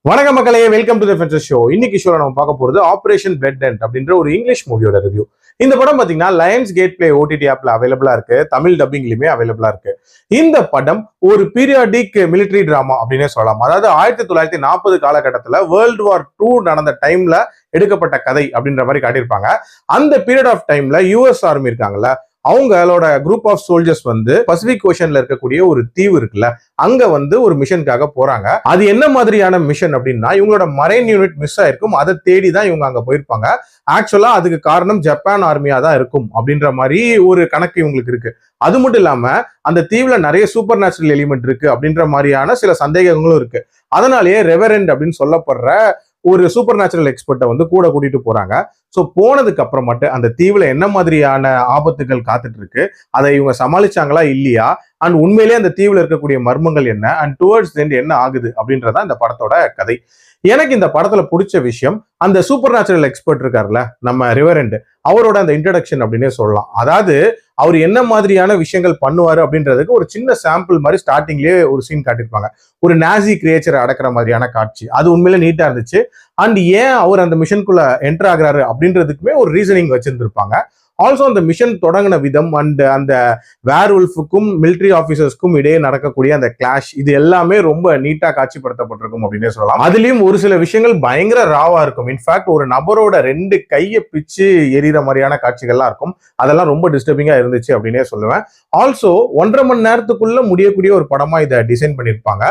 வணக்கம் மக்களே, welcome to the fences show. இன்னைக்கு ஷோல நம்ம பார்க்க போறது ஆபரேஷன் பிளட் டென்ட் அப்படின்ற ஒரு இங்கிலீஷ் மூவியோட ரிவ்யூ. இந்த படம் பாத்தீங்கன்னா லயன்ஸ் கேட் பிளே ஓடிடி ஆப்ல அவைலபிளா இருக்கு, தமிழ் டப்பிங்லயுமே அவைலபிளா இருக்கு. இந்த படம் ஒரு பீரியாடிக் மிலிட்டரி டிராமா அப்படின்னே சொல்லலாம். அதாவது 1940 காலகட்டத்துல வேர்ல்டு வார் 2 நடந்த டைம்ல எடுக்கப்பட்ட கதை அப்படின்ற மாதிரி காட்டியிருப்பாங்க. அந்த பீரியட் ஆஃப் டைம்ல யூஎஸ் ஆர்மி இருக்காங்கல்ல, அவங்களோட குரூப் ஆஃப் சோல்ஜர்ஸ் வந்து பசிபிக் ஓஷன்ல இருக்கக்கூடிய ஒரு தீவு இருக்குல்ல, அங்க வந்து ஒரு மிஷனுக்காக போறாங்க. அது என்ன மாதிரியான மிஷன் அப்படின்னா, இவங்களோட மரைன் யூனிட் மிஸ் ஆயிருக்கும், அதை தேடி தான் இவங்க அங்க போயிருப்பாங்க. ஆக்சுவலா அதுக்கு காரணம் ஜப்பான் ஆர்மியா தான் இருக்கும் அப்படின்ற மாதிரி ஒரு கணக்கு இவங்களுக்கு இருக்கு. அது மட்டும் இல்லாம அந்த தீவுல நிறைய சூப்பர் நேச்சுரல் எலிமெண்ட் இருக்கு அப்படின்ற மாதிரியான சில சந்தேகங்களும் இருக்கு. அதனாலேயே ரெவரண்ட் அப்படின்னு சொல்லப்படுற ஒரு சூப்பர் நேச்சுரல் எக்ஸ்பர்ட்டை வந்து கூட கூட்டிட்டு போறாங்க. ஸோ போனதுக்கு அப்புறமாட்டு அந்த தீவுல என்ன மாதிரியான ஆபத்துகள் காத்துட்டு இருக்கு, அதை இவங்க சமாளிச்சாங்களா இல்லையா, அண்ட் உண்மையிலேயே அந்த தீவுல இருக்கக்கூடிய மர்மங்கள் என்ன, அண்ட் டுவர்ட்ஸ் எண்ட் என்ன ஆகுது அப்படின்றதான் இந்த படத்தோட கதை. எனக்கு இந்த படத்துல பிடிச்ச விஷயம், அந்த சூப்பர் நேச்சுரல் எக்ஸ்பர்ட் இருக்காருல்ல நம்ம ரிவரண்ட், அவரோட அந்த இன்ட்ரடக்ஷன் அப்படின்னே சொல்லலாம். அதாவது அவர் என்ன மாதிரியான விஷயங்கள் பண்ணுவாரு அப்படின்றதுக்கு ஒரு சின்ன சாம்பிள் மாதிரி ஸ்டார்டிங்லேயே ஒரு சீன் காட்டியிருப்பாங்க. ஒரு நாசி கிரியேச்சரை அடக்கிற மாதிரியான காட்சி, அது உண்மையில நீட்டா இருந்துச்சு. அண்ட் ஏன் அவர் அந்த மிஷனுக்குள்ள என்டர் ஆகுறாரு அப்படின்றதுக்குமே ஒரு ரீசனிங் வச்சிருந்திருப்பாங்க. ஆல்சோ அந்த மிஷன் தொடங்கின விதம் அண்ட் அந்த வேர்வுல்ஃபுக்கும் மிலிட்ரி ஆபீசர்ஸ்க்கும் இடையே நடக்கக்கூடிய அந்த கிளாஷ், இது எல்லாமே ரொம்ப நீட்டா காட்சிப்படுத்தப்பட்டிருக்கும் அப்படின்னே சொல்லலாம். அதுலயும் ஒரு சில விஷயங்கள் பயங்கர ராவா இருக்கும். இன்ஃபேக்ட் ஒரு நபரோட 2 கையை பிச்சு எரிகிற மாதிரியான காட்சிகள்லாம் இருக்கும். அதெல்லாம் ரொம்ப டிஸ்டர்பிங்கா இருந்துச்சு அப்படின்னே சொல்லுவேன். ஆல்சோ 1.5 மணி நேரத்துக்குள்ள முடியக்கூடிய ஒரு படமா இதை டிசைன் பண்ணியிருப்பாங்க.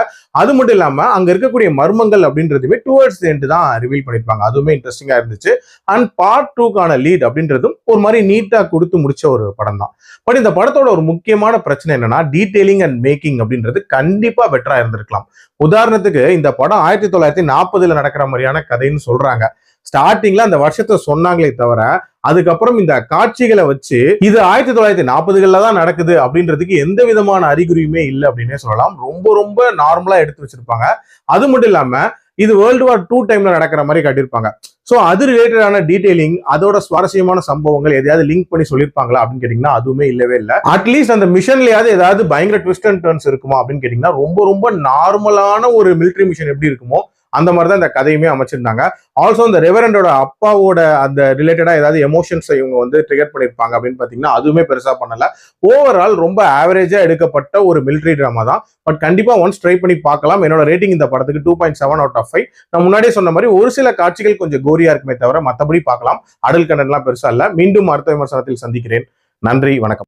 அது மட்டும் இல்லாம அங்க இருக்கக்கூடிய மர்மங்கள் அப்படின்றதுமே டுவர்ட்ஸ் எண்ட் தான் ரிவீல் பண்ணியிருப்பாங்க. அதுவுமே இன்ட்ரெஸ்டிங்கா இருந்துச்சு. அண்ட் பார்ட் 2க்கான லீட் அப்படின்றதும் ஒரு மாதிரி நீட்டா கொடுத்து முடிச்ச ஒரு படம் தான். பட் இந்த படத்தோட ஒரு முக்கியமான பிரச்சனை என்னன்னா, டீடைலிங் அண்ட் மேக்கிங் அப்படின்றது கண்டிப்பா பெட்டரா இருந்திருக்கலாம். உதாரணத்துக்கு இந்த படம் 1940 நடக்கிற மாதிரியான கதைன்னு சொல்றாங்க. ஸ்டார்டிங்ல அந்த வருஷத்தை சொன்னாங்களே தவிர, அதுக்கப்புறம் இந்த காட்சிகளை வச்சு இது 1940 தான் நடக்குது அப்படின்றதுக்கு எந்த விதமான அறிகுறியுமே இல்லை அப்படின்னே சொல்லலாம். ரொம்ப ரொம்ப நார்மலா எடுத்து வச்சிருப்பாங்க. அது மட்டும் இல்லாம இது வேர்ல்டு வார் 2 டைம்ல நடக்கிற மாதிரி காட்டியிருப்பாங்க. ஸோ அது ரிலேட்டடான டீடைலிங், அதோட சுவாரஸ்யமான சம்பவங்கள் எதையாவது லிங்க் பண்ணி சொல்லியிருப்பாங்களா அப்படின்னு கேட்டீங்கன்னா அதுவுமே இல்லவே இல்லை. அட்லீஸ்ட் அந்த மிஷன்லயாவது ஏதாவது பயங்கர ட்விஸ்ட் அண்ட் டர்ன்ஸ் இருக்குமா அப்படின்னு கேட்டீங்கன்னா ரொம்ப ரொம்ப நார்மலான ஒரு மிலிட்டரி மிஷன் எப்படி இருக்குமோ அந்த மாதிரி தான் இந்த கதையுமே அமைச்சிருந்தாங்க. ஆல்சோ இந்த ரெவரண்டோட அப்பாவோட அந்த ரிலேட்டடா ஏதாவது எமோஷன்ஸை இவங்க வந்து ட்ரிகர் பண்ணியிருப்பாங்க அப்படின்னு பார்த்தீங்கன்னா அதுவுமே பெருசா பண்ணல. ஓவரால் ரொம்ப ஆவரேஜா எடுக்கப்பட்ட ஒரு மிலிட்டரி டிராமா தான். பட் கண்டிப்பா ஒன்ஸ் ட்ரை பண்ணி பார்க்கலாம். என்னோட ரேட்டிங் இந்த படத்துக்கு 2.7 out of 5. நான் முன்னாடியே சொன்ன மாதிரி ஒரு சில காட்சிகள் கொஞ்சம் கோரியா இருக்குமே தவிர மற்றபடி பார்க்கலாம். அடல் கண்டென்ட்லாம் பெருசா இல்ல. மீண்டும் அடுத்த விமர்சனத்தில் சந்திக்கிறேன். நன்றி, வணக்கம்.